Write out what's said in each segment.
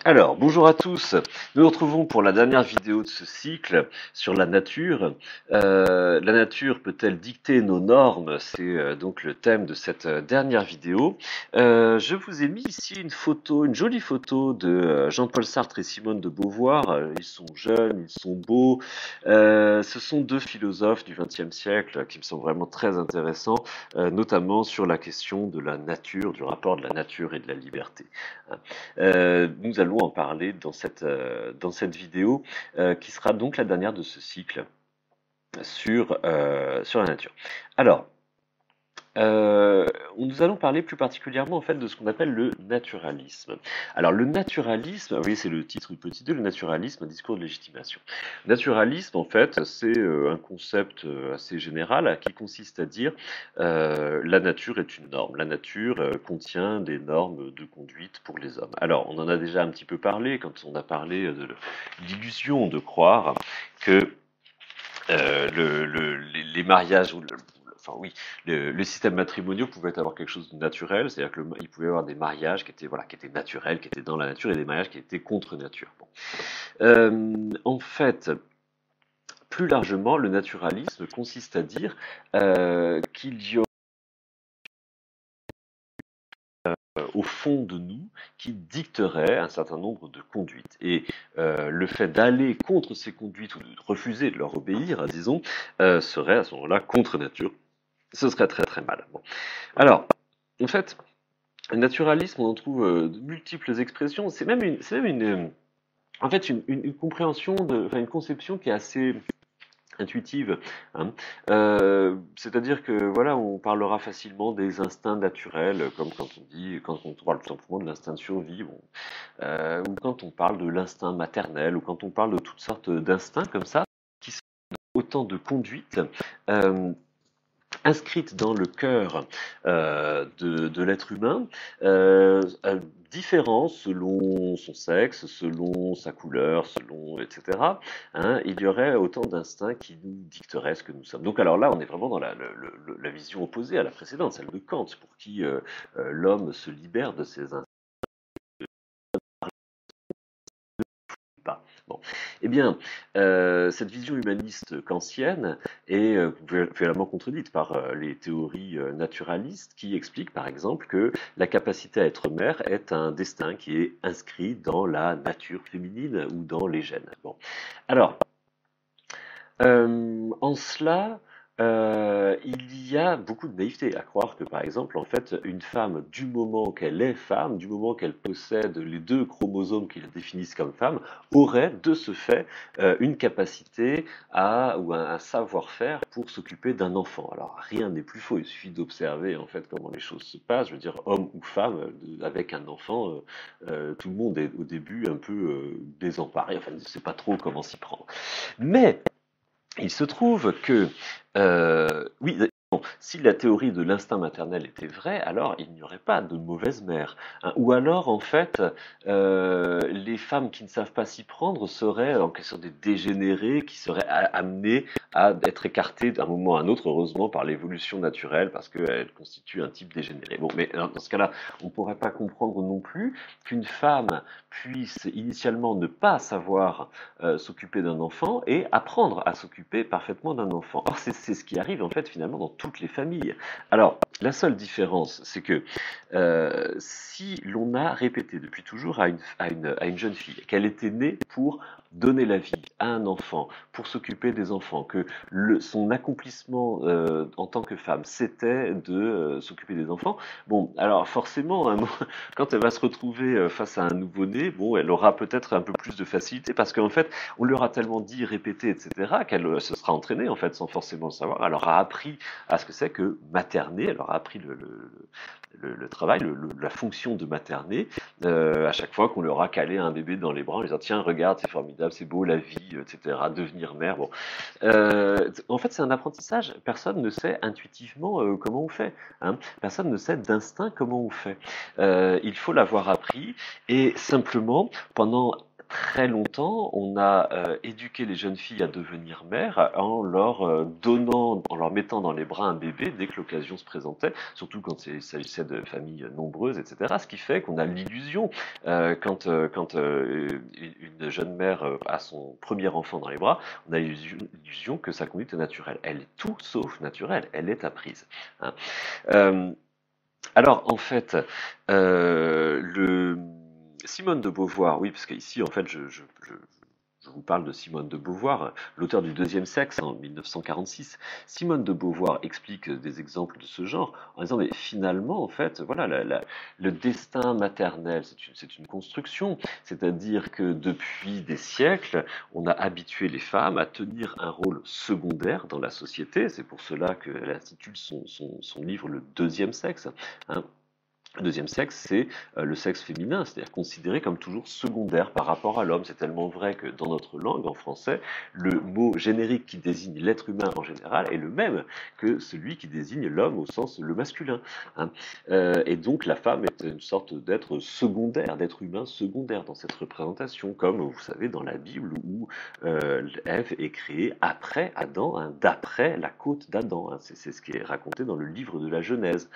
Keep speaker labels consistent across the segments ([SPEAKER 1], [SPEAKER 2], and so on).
[SPEAKER 1] Alors, bonjour à tous. Nous nous retrouvons pour la dernière vidéo de ce cycle sur la nature. La nature peut-elle dicter nos normes? C'est donc le thème de cette dernière vidéo. Je vous ai mis ici une photo, une jolie photo de Jean-Paul Sartre et Simone de Beauvoir. Ils sont jeunes, ils sont beaux. Ce sont deux philosophes du XXe siècle qui me semblent vraiment très intéressants, notamment sur la question de la nature, du rapport de la nature et de la liberté. Nous allons en parler dans cette vidéo qui sera donc la dernière de ce cycle sur la nature. Alors, euh, nous allons parler plus particulièrement en fait de ce qu'on appelle le naturalisme. Alors le naturalisme, oui c'est le titre du petit 2, le naturalisme, un discours de légitimation. Naturalisme en fait c'est un concept assez général qui consiste à dire la nature est une norme. La nature contient des normes de conduite pour les hommes. Alors on en a déjà un petit peu parlé quand on a parlé de l'illusion de croire que les mariages ou enfin oui, le système matrimonial pouvait avoir quelque chose de naturel, c'est-à-dire qu'il pouvait y avoir des mariages qui étaient voilà, qui étaient naturels, qui étaient dans la nature, et des mariages qui étaient contre nature. Bon. En fait, plus largement, le naturalisme consiste à dire qu'il y a au fond de nous qui dicterait un certain nombre de conduites. Et le fait d'aller contre ces conduites ou de refuser de leur obéir, disons, serait à ce moment-là contre nature. Ce serait très très mal. Bon. Alors, en fait, le naturalisme, on en trouve de multiples expressions. C'est même en fait, une compréhension enfin, une conception qui est assez intuitive, hein. C'est-à-dire que voilà, on parlera facilement des instincts naturels, comme quand on parle tout simplement de l'instinct de survie, bon, ou quand on parle de l'instinct maternel, ou quand on parle de toutes sortes d'instincts comme ça, qui sont autant de conduites. Euh, inscrite dans le cœur de l'être humain, différent selon son sexe, selon sa couleur, selon etc. Hein, il y aurait autant d'instincts qui nous dicteraient ce que nous sommes. Donc alors là, on est vraiment dans la vision opposée à la précédente, celle de Kant, pour qui l'homme se libère de ses instincts. Pas. Bon. Eh bien, cette vision humaniste kantienne est violemment contredite par les théories naturalistes qui expliquent par exemple que la capacité à être mère est un destin qui est inscrit dans la nature féminine ou dans les gènes. Bon. Alors, en cela, il y a beaucoup de naïveté à croire que, par exemple, en fait, une femme, du moment qu'elle est femme, du moment qu'elle possède les deux chromosomes qui la définissent comme femme, aurait de ce fait une capacité ou un savoir-faire pour s'occuper d'un enfant. Alors, rien n'est plus faux, il suffit d'observer en fait comment les choses se passent. Je veux dire, homme ou femme, avec un enfant, tout le monde est au début un peu désemparé, enfin, ne sait pas trop comment s'y prendre. Mais il se trouve que, oui, bon, si la théorie de l'instinct maternel était vraie, alors il n'y aurait pas de mauvaise mère, hein. Ou alors, en fait, les femmes qui ne savent pas s'y prendre seraient en quelque sorte des dégénérés qui seraient amenées à être écartées d'un moment à un autre, heureusement, par l'évolution naturelle, parce qu'elles constituent un type dégénéré. Bon, mais dans ce cas-là, on ne pourrait pas comprendre non plus qu'une femme puisse initialement ne pas savoir s'occuper d'un enfant et apprendre à s'occuper parfaitement d'un enfant. Or, c'est ce qui arrive en fait finalement dans toutes les familles. Alors, la seule différence, c'est que si l'on a répété depuis toujours à une jeune fille qu'elle était née pour donner la vie à un enfant, pour s'occuper des enfants, que son accomplissement en tant que femme, c'était de s'occuper des enfants, bon, alors forcément, hein, quand elle va se retrouver face à un nouveau-né, bon, elle aura peut-être un peu plus de facilité parce qu'en fait, on lui aura tellement dit, répété, etc., qu'elle se sera entraînée, en fait, sans forcément le savoir. Elle aura appris à ce que c'est que materner, elle aura appris le travail, la fonction de materner, à chaque fois qu'on lui aura calé un bébé dans les bras en lui disant, tiens, regarde, c'est formidable, c'est beau, la vie, etc., devenir mère, bon. En fait, c'est un apprentissage. Personne ne sait intuitivement comment on fait, hein. Personne ne sait d'instinct comment on fait. Il faut l'avoir appris et simplement, pendant très longtemps, on a éduqué les jeunes filles à devenir mères en leur donnant, en leur mettant dans les bras un bébé dès que l'occasion se présentait, surtout quand il s'agissait de familles nombreuses, etc. Ce qui fait qu'on a l'illusion, quand une jeune mère a son premier enfant dans les bras, on a l'illusion que sa conduite est naturelle. Elle est tout sauf naturelle, elle est apprise. Hein. Euh, alors, en fait, le Simone de Beauvoir, oui, parce qu'ici, en fait, je vous parle de Simone de Beauvoir, l'auteur du Deuxième Sexe en 1946. Simone de Beauvoir explique des exemples de ce genre en disant, mais finalement, en fait, voilà, le destin maternel, c'est une construction, c'est-à-dire que depuis des siècles, on a habitué les femmes à tenir un rôle secondaire dans la société. C'est pour cela qu'elle intitule son livre Le Deuxième Sexe. Hein. Le deuxième sexe, c'est le sexe féminin, c'est-à-dire considéré comme toujours secondaire par rapport à l'homme. C'est tellement vrai que dans notre langue, en français, le mot générique qui désigne l'être humain en général est le même que celui qui désigne l'homme au sens le masculin. Hein. Et donc la femme est une sorte d'être secondaire, d'être humain secondaire dans cette représentation, comme vous savez dans la Bible où Ève est créée après Adam, hein, d'après la côte d'Adam. Hein. C'est ce qui est raconté dans le livre de la Genèse.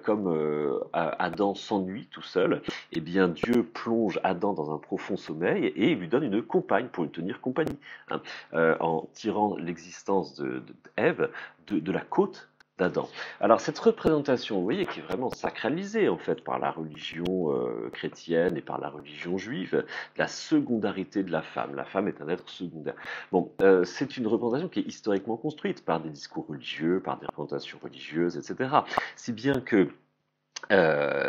[SPEAKER 1] Comme Adam s'ennuie tout seul, eh bien Dieu plonge Adam dans un profond sommeil et il lui donne une compagne pour lui tenir compagnie, hein, en tirant l'existence d'Ève de la côte d'Adam. Alors cette représentation, vous voyez, qui est vraiment sacralisée en fait par la religion chrétienne et par la religion juive, la secondarité de la femme. La femme est un être secondaire. Bon, c'est une représentation qui est historiquement construite par des discours religieux, par des représentations religieuses, etc. Si bien que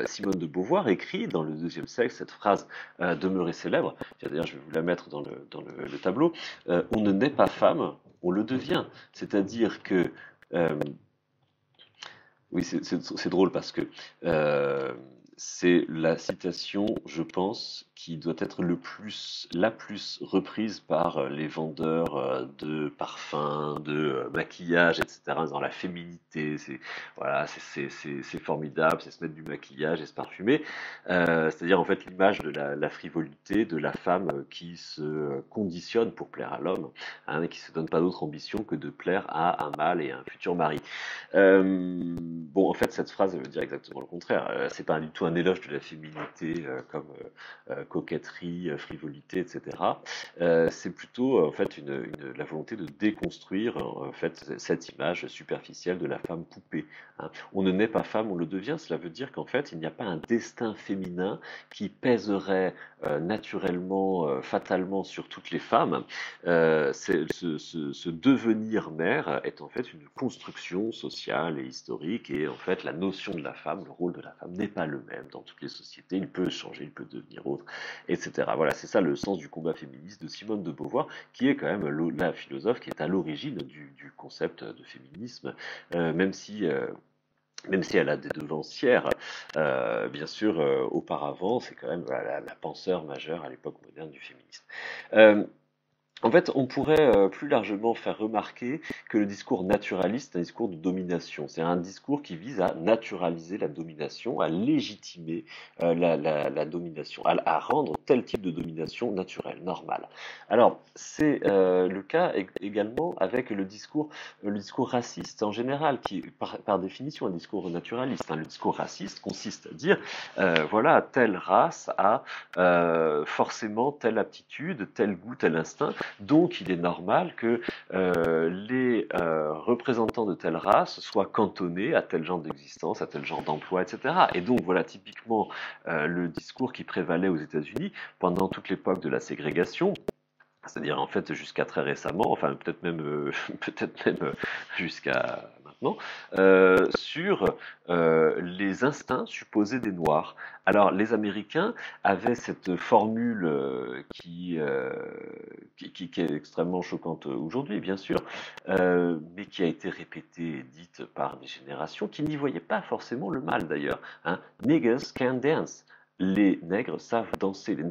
[SPEAKER 1] Simone de Beauvoir écrit dans le Deuxième Sexe cette phrase demeurée célèbre. D'ailleurs, je vais vous la mettre dans le tableau. On ne naît pas femme, on le devient. C'est-à-dire que oui, c'est drôle parce que c'est la citation, je pense, qui doit être la plus reprise par les vendeurs de parfums, de maquillage, etc. Dans la féminité, voilà, c'est formidable, c'est se mettre du maquillage et se parfumer. C'est-à-dire en fait l'image de la frivolité de la femme qui se conditionne pour plaire à l'homme, hein, et qui se donne pas d'autre ambition que de plaire à un mâle et à un futur mari. Bon, en fait, cette phrase veut dire exactement le contraire. C'est pas du tout un éloge de la féminité comme coquetterie, frivolité, etc. C'est plutôt en fait la volonté de déconstruire en fait cette image superficielle de la femme poupée. Hein. On ne naît pas femme, on le devient. Cela veut dire qu'en fait, il n'y a pas un destin féminin qui pèserait naturellement, fatalement sur toutes les femmes. Ce devenir mère est en fait une construction sociale et historique, et en fait la notion de la femme, le rôle de la femme n'est pas le même dans toutes les sociétés, il peut changer, il peut devenir autre, etc. Voilà, c'est ça le sens du combat féministe de Simone de Beauvoir, qui est quand même la philosophe qui est à l'origine du concept de féminisme, même si... même si elle a des devancières, bien sûr, auparavant, c'est quand même voilà, la penseur majeure à l'époque moderne du féminisme. Euh, En fait, on pourrait plus largement faire remarquer que le discours naturaliste est un discours de domination. C'est un discours qui vise à naturaliser la domination, à légitimer la domination, à rendre tel type de domination naturelle, normale. Alors, c'est le cas également avec le discours raciste en général, qui est par définition un discours naturaliste. Hein. Le discours raciste consiste à dire, voilà, telle race a forcément telle aptitude, tel goût, tel instinct. Donc, il est normal que les représentants de telle race soient cantonnés à tel genre d'existence, à tel genre d'emploi, etc. Et donc, voilà typiquement le discours qui prévalait aux États-Unis pendant toute l'époque de la ségrégation. C'est-à-dire en fait jusqu'à très récemment, enfin peut-être même, peut-être même jusqu'à maintenant, sur les instincts supposés des Noirs. Alors les Américains avaient cette formule qui est extrêmement choquante aujourd'hui, bien sûr, mais qui a été répétée et dite par des générations qui n'y voyaient pas forcément le mal d'ailleurs. Hein. Niggers can dance. Les nègres savent danser. Les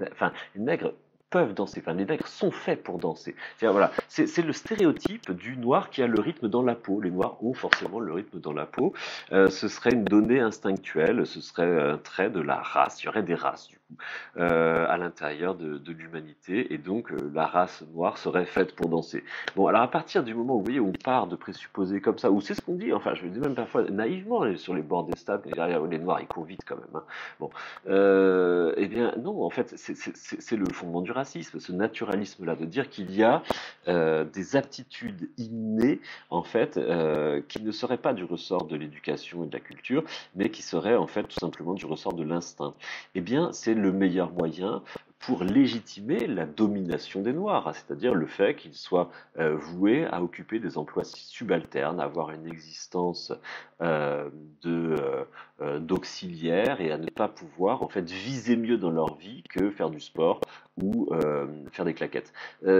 [SPEAKER 1] nègres peuvent danser. Enfin, les nègres sont faits pour danser. Voilà, c'est le stéréotype du noir qui a le rythme dans la peau. Les noirs ont forcément le rythme dans la peau. Ce serait une donnée instinctuelle, ce serait un trait de la race. Il y aurait des races, du coup. coup, à l'intérieur de l'humanité, et donc la race noire serait faite pour danser. Bon, alors à partir du moment où vous voyez, on part de présupposés comme ça, ou c'est ce qu'on dit, enfin je le dis même parfois naïvement sur les bords des stades, les noirs ils courent vite quand même, hein. Bon, eh bien non, en fait c'est le fondement du racisme, ce naturalisme-là, de dire qu'il y a des aptitudes innées, en fait, qui ne seraient pas du ressort de l'éducation et de la culture, mais qui seraient en fait tout simplement du ressort de l'instinct. Eh bien, c'est le meilleur moyen pour légitimer la domination des Noirs, c'est-à-dire le fait qu'ils soient voués à occuper des emplois subalternes, à avoir une existence euh, de d'auxiliaire, et à ne pas pouvoir en fait viser mieux dans leur vie que faire du sport ou faire des claquettes.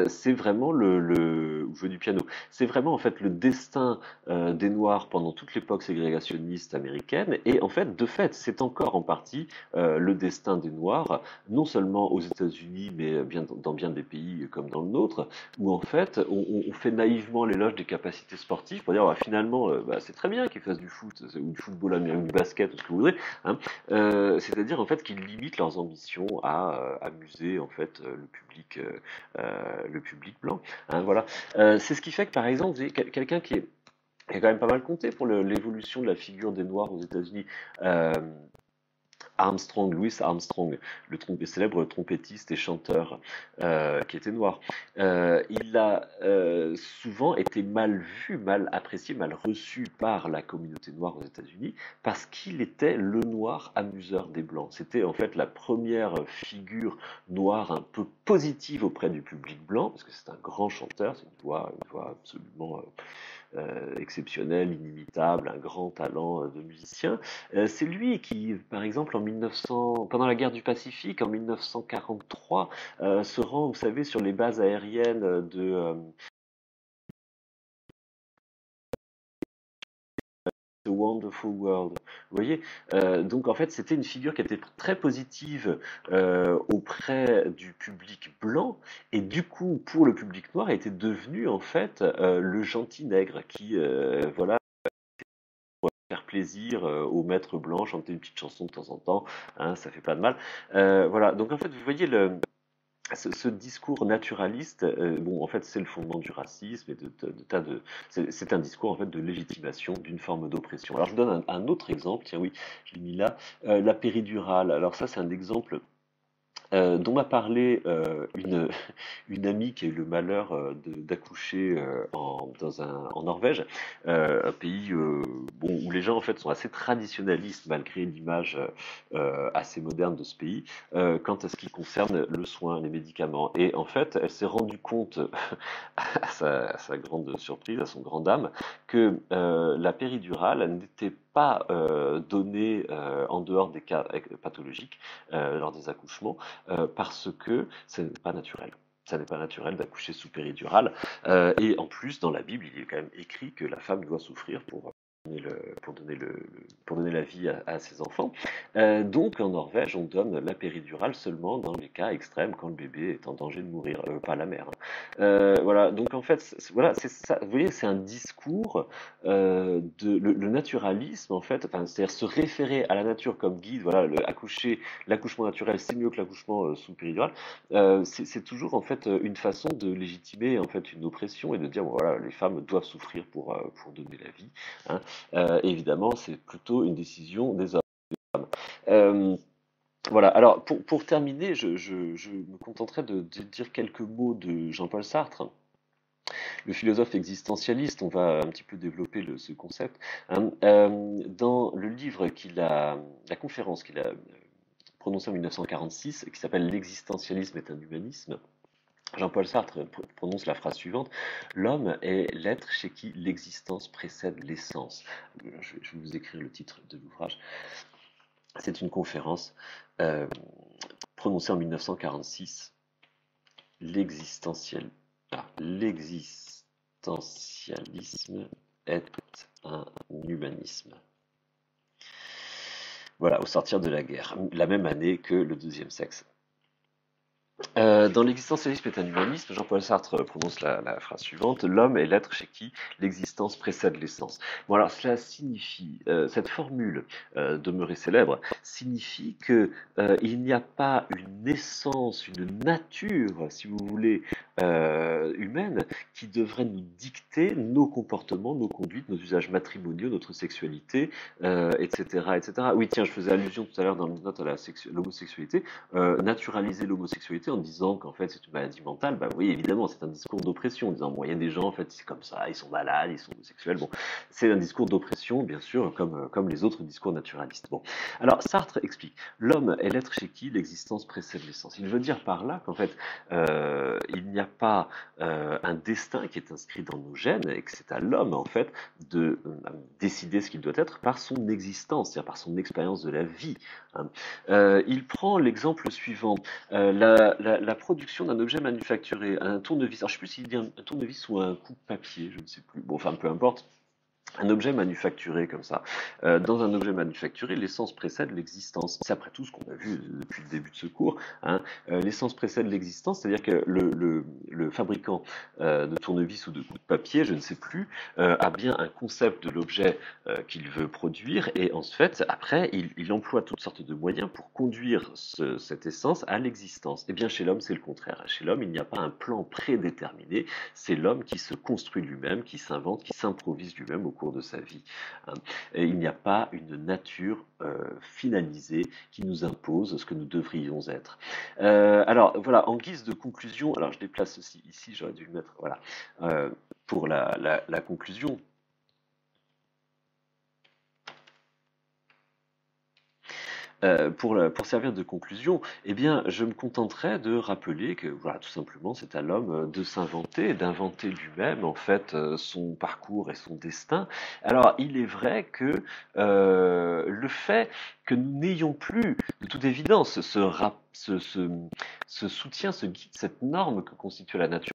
[SPEAKER 1] C'est vraiment ou jouer du piano. C'est vraiment en fait le destin des Noirs pendant toute l'époque ségrégationniste américaine, et en fait, de fait, c'est encore en partie le destin des Noirs, non seulement aux États-Unis, mais bien dans bien des pays comme dans le nôtre, où en fait, on fait naïvement l'éloge des capacités sportives pour dire bah, finalement, bah, c'est très bien qu'ils fassent du foot ou du football américain, du basket, ou ce que vous voudrez, hein. C'est-à-dire en fait qu'ils limitent leurs ambitions à amuser en fait le public blanc, hein, voilà. C'est ce qui fait que par exemple, vous avez quelqu'un qui a quand même pas mal compté pour l'évolution de la figure des Noirs aux États-Unis. Euh, Louis Armstrong, le célèbre trompettiste et chanteur qui était noir. Il a souvent été mal vu, mal apprécié, mal reçu par la communauté noire aux États-Unis parce qu'il était le noir amuseur des Blancs. C'était en fait la première figure noire un peu positive auprès du public blanc, parce que c'est un grand chanteur, c'est une voix absolument exceptionnel, inimitable, un grand talent de musicien. C'est lui qui, par exemple, pendant la guerre du Pacifique, en 1943, se rend, vous savez, sur les bases aériennes de The Wonderful World. Vous voyez, donc en fait, c'était une figure qui était très positive auprès du public blanc, et du coup, pour le public noir, était devenu en fait le gentil nègre qui, voilà, faire plaisir au maître blanc, chanter une petite chanson de temps en temps, hein, ça fait pas de mal. Voilà, donc en fait, vous voyez ce discours naturaliste, bon, en fait, c'est le fondement du racisme et de tas de. C'est un discours en fait de légitimation d'une forme d'oppression. Alors, je vous donne un autre exemple. Tiens, oui, je l'ai mis là. La péridurale. Alors ça, c'est un exemple dont m'a parlé une amie qui a eu le malheur d'accoucher en Norvège, un pays bon, où les gens en fait sont assez traditionnalistes malgré l'image assez moderne de ce pays quant à ce qui concerne le soin, les médicaments. Et en fait, elle s'est rendue compte, à sa grande surprise, à son grand âme, que la péridurale n'était pas donnée en dehors des cas pathologiques lors des accouchements parce que ce n'est pas naturel. Ça n'est pas naturel d'accoucher sous péridurale. Et en plus, dans la Bible, il est quand même écrit que la femme doit souffrir pour donner la vie à ses enfants. Donc en Norvège, on donne la péridurale seulement dans les cas extrêmes, quand le bébé est en danger de mourir, pas la mère, hein. Voilà, donc en fait, voilà, c'est ça. Vous voyez, c'est un discours le naturalisme en fait, enfin, c'est-à-dire se référer à la nature comme guide. Voilà, l'accouchement naturel, c'est mieux que l'accouchement sous péridurale. C'est toujours en fait une façon de légitimer en fait une oppression et de dire bon, voilà, les femmes doivent souffrir pour donner la vie, hein. Évidemment, c'est plutôt une décision des hommes. Euh, voilà, alors pour terminer, je me contenterai de dire quelques mots de Jean-Paul Sartre, le philosophe existentialiste. On va un petit peu développer ce concept, hein. Dans le livre la conférence qu'il a prononcée en 1946, qui s'appelle «L'existentialisme est un humanisme», Jean-Paul Sartre prononce la phrase suivante: «L'homme est l'être chez qui l'existence précède l'essence». Je vais vous écrire le titre de l'ouvrage. C'est une conférence euh, prononcée en 1946. L'existentialisme est un humanisme. Voilà, au sortir de la guerre, la même année que le deuxième sexe. Dans l'existentialisme et l'humanisme, Jean-Paul Sartre prononce la phrase suivante: l'homme est l'être chez qui l'existence précède l'essence. Bon, alors cela signifie, cette formule demeurée célèbre, signifie que il n'y a pas une essence, une nature, si vous voulez, humaine, qui devrait nous dicter nos comportements, nos conduites, nos usages matrimoniaux, notre sexualité, etc., etc. Oui, tiens, je faisais allusion tout à l'heure dans une note à l'homosexualité. Naturaliser l'homosexualité en disant qu'en fait c'est une maladie mentale, bah oui, évidemment, c'est un discours d'oppression, en disant, bon, il y a des gens, en fait, c'est comme ça, ils sont malades, ils sont homosexuels, bon, c'est un discours d'oppression, bien sûr, comme les autres discours naturalistes. Bon, alors Sartre explique, l'homme est l'être chez qui l'existence précède l'essence. Il veut dire par là qu'en fait, il n'y a pas un destin qui est inscrit dans nos gènes, et que c'est à l'homme, en fait, de décider ce qu'il doit être par son existence, c'est-à-dire par son expérience de la vie, hein. Il prend l'exemple suivant, la production d'un objet manufacturé, un tournevis, alors je ne sais plus s'il dit un tournevis ou un coupe-papier, je ne sais plus, bon, enfin peu importe, un objet manufacturé comme ça. Dans un objet manufacturé, l'essence précède l'existence. C'est après tout ce qu'on a vu depuis le début de ce cours, hein. L'essence précède l'existence, c'est-à-dire que le fabricant de tournevis ou de coupe de papier, je ne sais plus, a bien un concept de l'objet qu'il veut produire, et en fait, après, il emploie toutes sortes de moyens pour conduire cette essence à l'existence. Eh bien, chez l'homme, c'est le contraire. Chez l'homme, il n'y a pas un plan prédéterminé, c'est l'homme qui se construit lui-même, qui s'invente, qui s'improvise lui-même au cours de sa vie, hein. Et il n'y a pas une nature finalisée qui nous impose ce que nous devrions être. Alors voilà, en guise de conclusion, alors je déplace aussi ici, j'aurais dû le mettre, voilà, pour la conclusion. Pour servir de conclusion, eh bien, je me contenterai de rappeler que, voilà, tout simplement, c'est à l'homme de s'inventer, d'inventer lui-même, en fait, son parcours et son destin. Alors, il est vrai que le fait que nous n'ayons plus, de toute évidence, ce soutien, ce guide, cette norme que constitue la nature,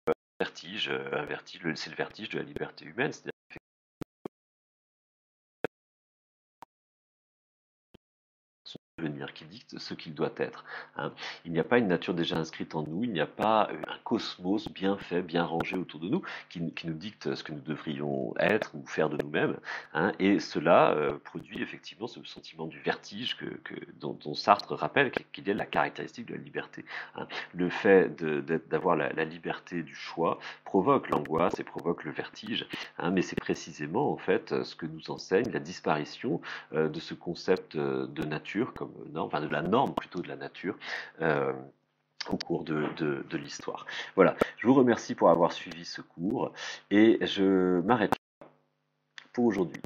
[SPEAKER 1] un vertige, c'est le vertige de la liberté humaine, c'est-à-dire devenir, qui dicte ce qu'il doit être, hein. Il n'y a pas une nature déjà inscrite en nous, il n'y a pas un cosmos bien fait, bien rangé autour de nous, qui nous dicte ce que nous devrions être ou faire de nous-mêmes, hein. Et cela produit effectivement ce sentiment du vertige dont Sartre rappelle qu'il est la caractéristique de la liberté, hein. Le fait d'avoir la liberté du choix provoque l'angoisse et provoque le vertige, hein, mais c'est précisément en fait ce que nous enseigne la disparition de ce concept de nature comme norme, enfin de la norme plutôt de la nature, euh, au cours de l'histoire. Voilà, je vous remercie pour avoir suivi ce cours et je m'arrête pour aujourd'hui.